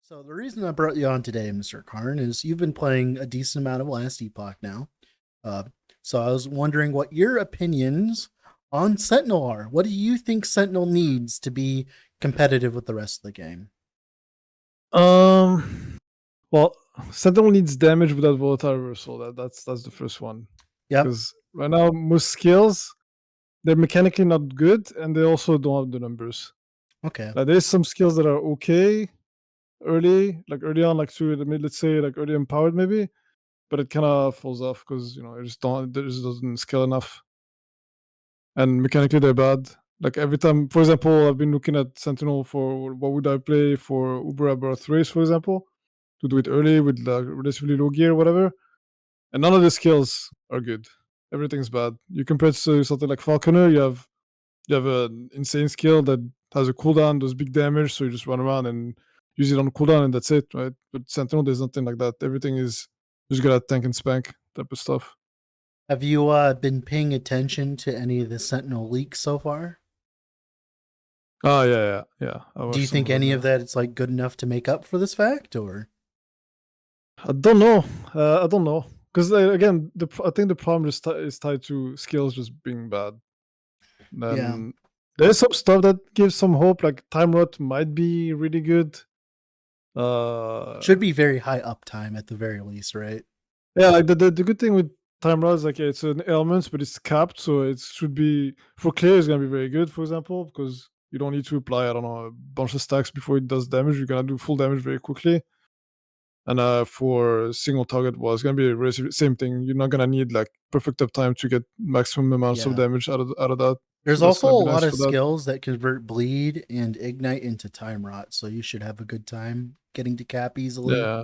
So the reason I brought you on today, Mr. Carn, is you've been playing a decent amount of Last Epoch now. Uh, so I was wondering what your opinions on Sentinel are. What do you think Sentinel needs to be competitive with the rest of the game? Um, well, Sentinel needs damage without volatile reversal. That's the first one. Yep. Because right now most skills they're mechanically not good, and they also don't have the numbers. Okay. Like there's some skills that are okay early, like early on, like through the mid, let's say like early empowered maybe, but it kind of falls off because it just doesn't scale enough, and mechanically they're bad. Like every time, for example, I've been looking at Sentinel for what would I play for Uber Birth Race, for example, to do it early with like relatively low gear, whatever. And none of the skills are good. Everything's bad. You compare it to something like Falconer, you have an insane skill that has a cooldown, does big damage, so you just run around and use it on cooldown, and that's it, right? But Sentinel, there's nothing like that. Everything is just got a tank and spank type of stuff. Have you been paying attention to any of the Sentinel leaks so far? Oh yeah. I Do you watched some think of them. any Yeah. of that is like good enough to make up for this fact, or I don't know. I don't know because again, I think the problem is tied to skills just being bad. yeah, Then there's some stuff that gives some hope, like Time Rot might be really good. Uh, should be very high uptime at the very least, right? yeah, like the good thing with Time Rot is like yeah, it's an element, but it's capped, so it should be for clear. It's gonna be very good, for example, because you don't need to apply I don't know a bunch of stacks before it does damage. You're gonna do full damage very quickly. And for single target, well, it's gonna be the same thing. You're not gonna need like perfect uptime to get maximum amounts of Yeah. damage out of that. There's So that's also gonna a be nice lot of for that. skills that convert bleed and ignite into time rot, so you should have a good time getting to cap easily. Yeah.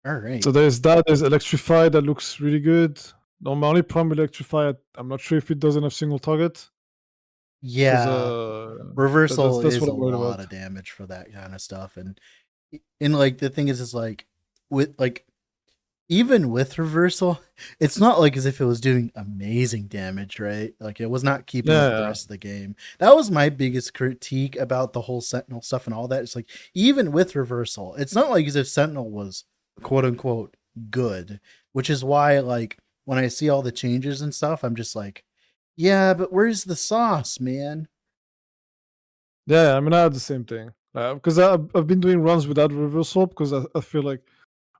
All right. So there's that. There's Electrify that looks really good. No, my only problem with Electrify, I'm not sure if it does enough single target because Yeah, that's reversal that's is what a I'm worried lot about. of damage for that kind of stuff, and like the thing is like with like even with reversal, it's not like as if it was doing amazing damage, right? Like it was not keeping up with the Yeah, rest of the game. That was my biggest critique about the whole Sentinel stuff and all that. It's like even with reversal, it's not like as if Sentinel was quote unquote good, which is why like when I see all the changes and stuff, I'm just like, yeah, but where's the sauce, man? yeah. I mean, I had the same thing because I've been doing runs without reversal because I feel like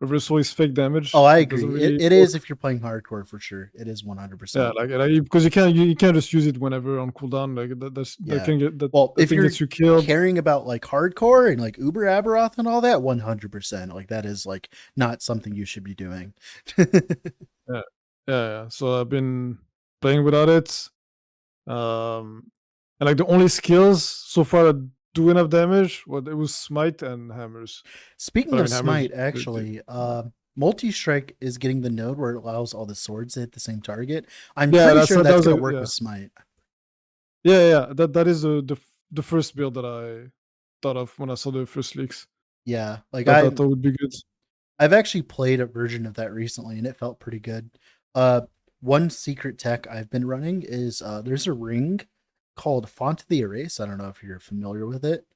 reversal is fake Oh, damage. I It doesn't agree. It, really it work. is if you're playing hardcore for sure. It is Yeah, 100%. like because you can't just use it whenever on cooldown. Like that Yeah. can get Well, that if thing you're gets you killed. caring about like hardcore and like Uber Aberoth and all that, 100%. Like that is like not something you should be doing. Yeah, yeah. So I've been playing without it. Um, and like the only skills so far that do enough damage, well, it was smite and hammers. Speaking But I of mean, hammers. Smite, actually, Multi Strike is getting the node where it allows all the swords to hit the same target. I'm Yeah, pretty that's sure that that's was going a to work yeah, with Smite. yeah. That is the first build that I thought of when I saw the first leaks. Yeah, like That that would be good. I've actually played a version of that recently and it felt pretty good. Uh one secret tech I've been running is there's a ring called Font of the Erase. I don't know if you're familiar with it.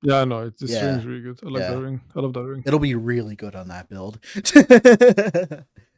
Yeah, I know this ring Yeah. is really good. I like that Yeah. ring. I love that ring. It'll be really good on that build. Yeah,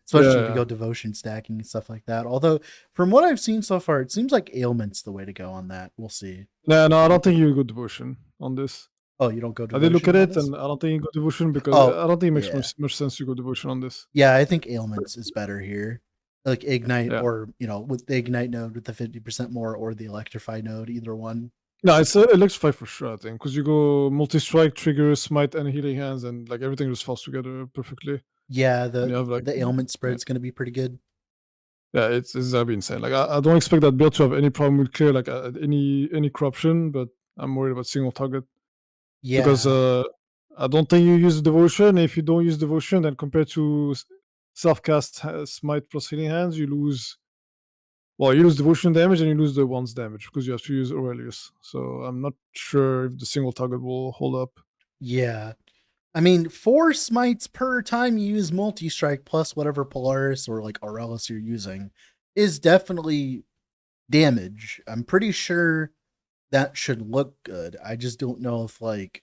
Especially if you yeah. go devotion stacking and stuff like that. Although from what I've seen so far, it seems like ailment's the way to go on that. We'll see. No, I don't think you go devotion on this. Oh, you don't go I did look devotion at on it, this? and I don't think you go devotion because Oh, I don't think it makes yeah. much sense to go devotion on this. Yeah, I think ailments is better here. Like ignite Yeah. or, with the ignite node with the 50% more or the electrify node, either one. No, it looks fine for sure, I think, because you go multi-strike, trigger, smite, and healing hands, and like everything just falls together perfectly. Yeah, And the you have like, the ailment yeah, spread's gonna be pretty good. yeah, it's gonna be insane. Like I don't expect that build to have any problem with clear, like any corruption, but I'm worried about single target because Yeah. I don't think you use devotion. If you don't use devotion, then compared to self cast smite plus healing hands, you lose. Well, you lose devotion damage and you lose the one's damage because you have to use Aurelius. So I'm not sure if the single target will hold up. Yeah. I mean, 4 smites per time you use multi strike plus whatever Polaris or like Aurelis you're using is definitely damage. I'm pretty sure that should look good. I just don't know if like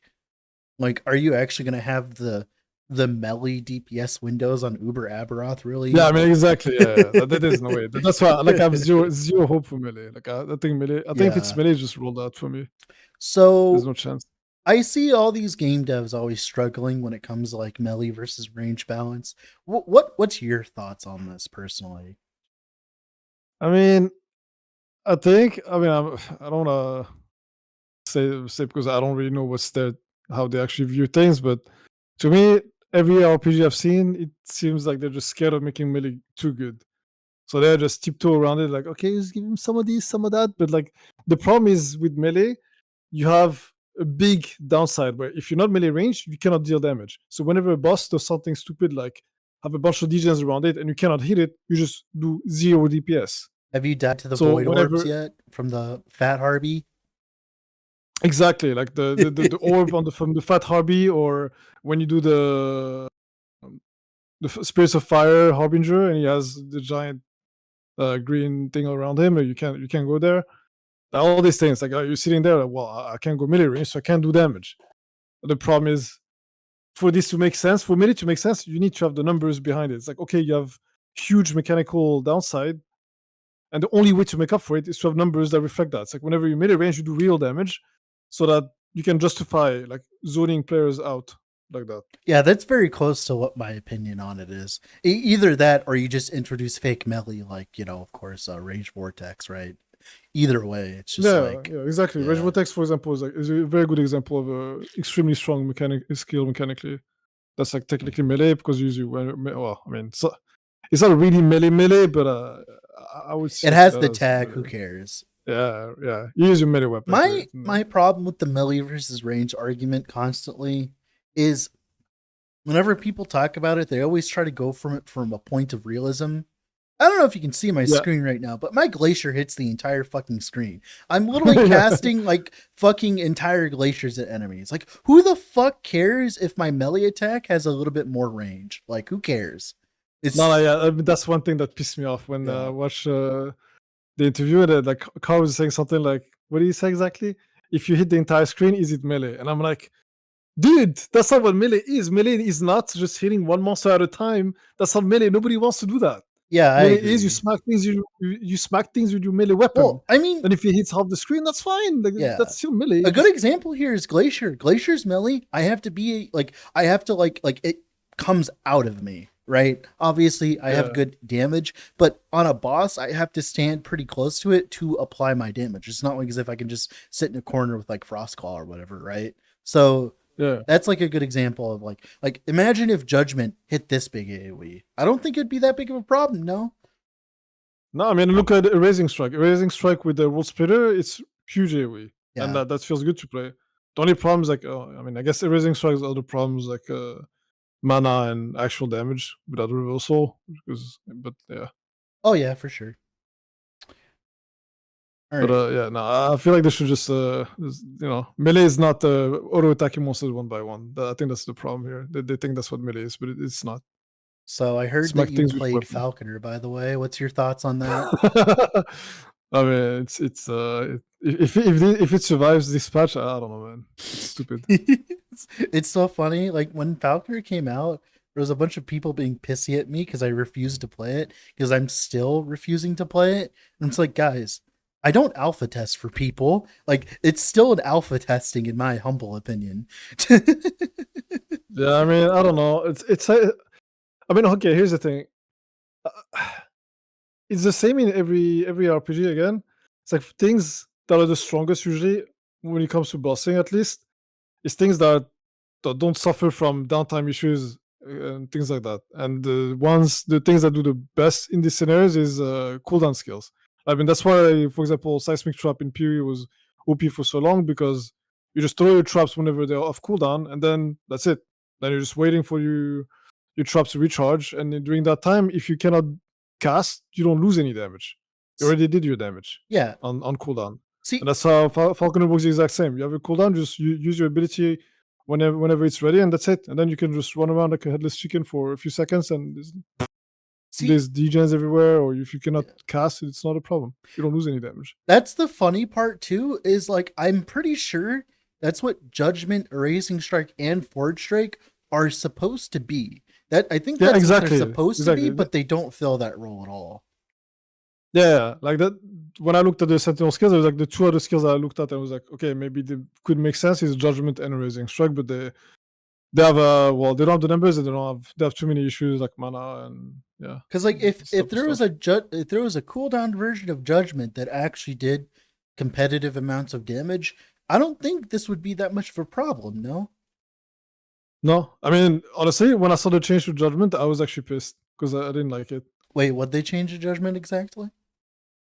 Like, are you actually gonna have the melee DPS windows on Uber Aberoth? Yeah, Really? I mean, Like, exactly. Yeah, that is no way. That's why, like, I have zero hope for melee. Like, I think melee. I think if it's yeah. melee, just rolled out for me. There's So no chance. I see all these game devs always struggling when it comes to like melee versus range balance. What's your thoughts on this personally? I mean, I think. I mean, I don't wanna say because I don't really know what's their how they actually view things, but to me, every RPG I've seen, it seems like they're just scared of making melee too good. So they're just tiptoe around it, like, okay, just give him some of these, some of that. But like the problem is with melee, you have a big downside where if you're not melee range, you cannot deal damage. So whenever a boss does something stupid like have a bunch of degens around it and you cannot hit it, you just do 0 DPS. Have you died to the So void orbs whenever yet from the Fat Harby? exactly like the orb on the from the Fat Harby, or when you do um, the Spirits of Fire Harbinger and he has the giant green thing around him, or you can't go there. All these things, like you're sitting there, like, well, I can't go melee range, so I can't do damage. The problem is, for this to make sense, for melee to make sense, you need to have the numbers behind it. It's like, okay, you have huge mechanical downside, and the only way to make up for it is to have numbers that reflect that. It's like whenever you melee range, you do real damage, so that you can justify like zoning players out like that. Yeah, that's very close to what my opinion on it is. Either that, or you just introduce fake melee, like of course, Rage Vortex, right? Either way, it's just Yeah, like, yeah, exactly. Rage yeah, Vortex, for example, is a very good example of a extremely strong mechanic skill mechanically. That's like technically melee because you use you well, I mean, so it's not really melee, but I would it still see has that the as tag. Who melee. cares? Yeah, yeah. You use your melee weapon for My it. And my problem with the melee versus range argument constantly is whenever people talk about it, they always try to go from it from a point of realism. I don't know if you can see my yeah, screen right now, but my glacier hits the entire fucking screen. I'm literally yeah. casting like fucking entire glaciers at enemies. Like, who the fuck cares if my melee attack has a little bit more range? Like, who cares? No, It's yeah. I mean, that's one thing that pissed me off when I yeah, watched the interview. And like Carl was saying something like, "What did he say exactly? If you hit the entire screen, is it melee?" And I'm like, dude, that's not what melee is. Melee is not just hitting one monster at a time. That's not melee. Nobody wants to do that. yeah, I Melee is you agree. smack things you smack things with your melee weapon. Well, I mean, And if it hits half the screen, that's fine. Like, yeah. that's still melee. A good Just example here is Glacier. Glacier's melee, I have to be like I have to like it comes out of me, right? Obviously, I have yeah, good damage, but on a boss, I have to stand pretty close to it to apply my damage. It's not like as if I can just sit in a corner with like Frostclaw or whatever, right? So yeah. that's like a good example of like imagine if Judgment hit this big AoE. I don't think it'd be that big of a problem, no. No, I mean look at Erasing Strike. Erasing Strike with the World Splitter, it's huge AoE, and Yeah. that feels good to play. The only problem is like, I mean, I guess Erasing Strike has other problems like mana and actual damage without reversal. But yeah, Oh yeah, for sure. All but right. yeah, no, I feel like they should just melee is not auto attacking monsters one by one. I think that's the problem here. They think that's what melee is, but it's not. So I heard that Smack you things with played weapon. Falconer, by the way. What's your thoughts on that? I mean, if it survives this patch, I don't know, man. It's stupid. It's so funny. Like when Falconer came out, there was a bunch of people being pissy at me because I refused to play it because I'm still refusing to play it. And it's like, guys, I don't alpha test for people. Like it's still an alpha testing, in my humble opinion. Yeah, I mean, I don't know. I mean, okay. Here's the thing. Uh, It's the same in every RPG again. It's like things that are the strongest usually when it comes to bossing, at least, is things that don't suffer from downtime issues and things like that. And the things that do the best in these scenarios is cooldown skills. I mean, that's why, for example, Seismic Trap in Piri was OP for so long because you just throw your traps whenever they're off cooldown, and then that's it. Then you're just waiting for your traps to recharge, and then during that time, if you cannot cast, you don't lose any damage. You already did your damage Yeah. on cooldown. And See, that's how Falconer works the exact same. You have a cooldown, just use your ability whenever it's ready, and that's it. And then you can just run around like a headless chicken for a few seconds, and see, there's degens everywhere. Or if you cannot cast, it's not a problem. You don't lose any damage. that's the funny part too, is like I'm pretty sure That's what Judgment, Erasing Strike, and Forge Strike are supposed to be. That I think Yeah, that's what they're exactly. supposed to be, Exactly. but they don't fill that role at all. Yeah, like that. When I looked at the Sentinel skills, it was like the two other skills I looked at, and I was like, okay, maybe they could make sense. Is Judgment and Erasing Strike, but they have they don't have the numbers, and they have too many issues like mana and yeah. Because like if stuff. there was if there was a cooldown version of Judgment that actually did competitive amounts of damage, I don't think this would be that much of a problem. No. No, I mean honestly, when I saw the change to Judgment, I was actually pissed because I didn't like it. Wait, what they change to Judgment exactly?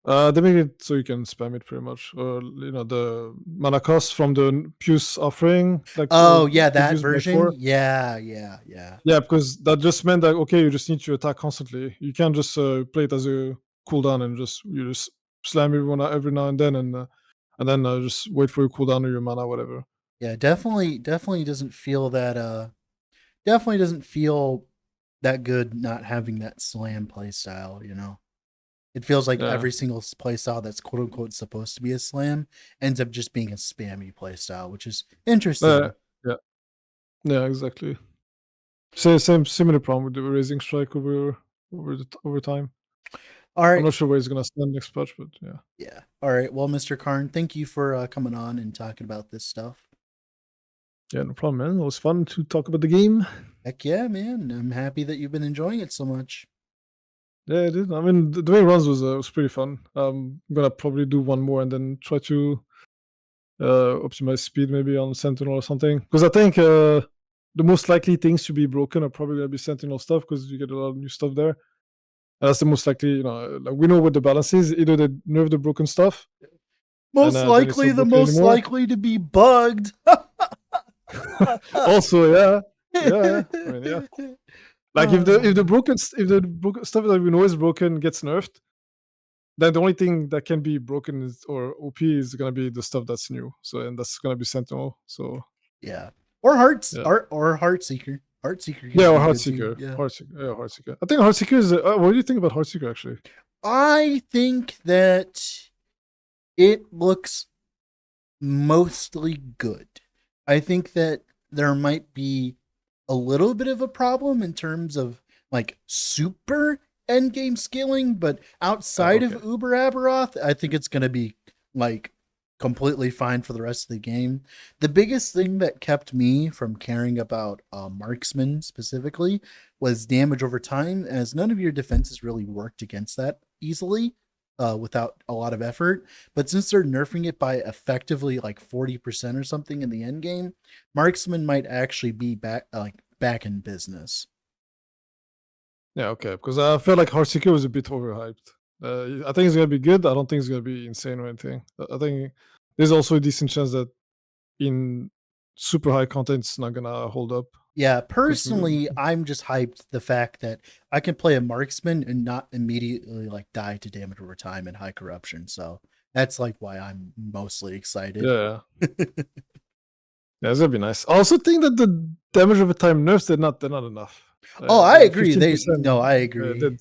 They make it so you can spam it pretty much, or the mana cost from the Puce offering. Like Oh yeah, they've that used version. before. Yeah. Yeah, because that just meant that okay, you just need to attack constantly. You can't just play it as a cooldown and you just slam everyone out every now and then just wait for your cooldown or your mana, whatever. Yeah, definitely doesn't feel that definitely doesn't feel that good not having that slam play style, you know. It feels like Yeah. every single play style that's quote unquote supposed to be a slam ends up just being a spammy play style, which is interesting. Yeah, exactly. Same similar problem with the Raising Strike over time. All I'm right. not sure where he's gonna stand next patch, but yeah. Yeah. All right. Well, Mr. Carn, thank you for coming on and talking about this stuff. Yeah, no problem, man. It was fun to talk about the game. Heck yeah, man. I'm happy that you've been enjoying it so much. Yeah, it did. I mean, the way it runs was pretty fun. I'm gonna probably do one more and then try to optimize speed maybe on Sentinel or something. Because I think the most likely things to be broken are probably gonna be Sentinel stuff because you get a lot of new stuff there. And that's the most likely, like we know what the balance is. Either they nerf the broken stuff, Most then it's likely not the broken most anymore. likely to be bugged. Also, yeah. I mean, yeah. Like if the broken stuff that we know is broken gets nerfed, then the only thing that can be broken or OP is gonna be the stuff that's new. So and that's gonna be Sentinel. So Yeah. Or yeah. or Heartseeker. Heartseeker Yeah, or be good too. Heartseeker. Yeah. Heartseeker. I think Heartseeker is. What do you think about Heartseeker actually? I think that it looks mostly good. I think that there might be a little bit of a problem in terms of like super endgame scaling, but outside of Uber Aberoth, I think it's going to be like completely fine for the rest of the game. The biggest thing that kept me from caring about marksman specifically was damage over time, as none of your defenses really worked against that easily without a lot of effort. But since they're nerfing it by effectively like 40% or something in the end game, marksman might actually be back in business. Yeah, okay. Because I felt like Heartseeker was a bit overhyped. I think it's gonna be good. I don't think it's gonna be insane or anything. I think there's also a decent chance that in super high content it's not gonna hold up. Yeah, personally, I'm just hyped the fact that I can play a marksman and not immediately like die to damage over time and high corruption. So that's like why I'm mostly excited. Yeah. Yeah, it's gonna be nice. I also think that the damage over time nerfs they're not enough. Oh, I agree. 15%, I agree.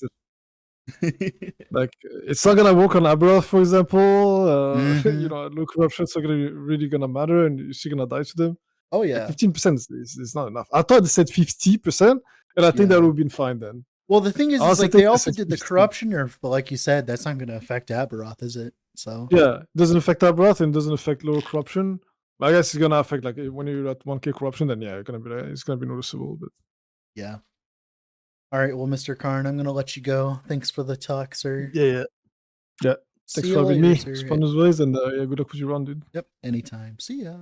Like it's not gonna work on Aberoth, for example. Mhm. Low corruption's not really gonna matter, and you're still gonna die to them. Oh Like yeah. 15% is not enough. I thought they said 50%, and I think that Yeah. would have been fine then. Well, the thing is honestly like think they they also said did the 50. corruption nerf, but like you said, that's not going to affect Aberoth, is it? So Yeah, it doesn't affect Aberoth and doesn't affect lower corruption. I guess it's gonna affect like when you're at 1k corruption, then yeah, it's gonna be noticeable. But yeah. All right, well, Mr. Carn, I'm going to let you go. Thanks for the talk, sir. yeah. See Thanks you for having later, me. sir. It's fun as always, and yeah, good luck with your run, dude. Yep, anytime. See ya.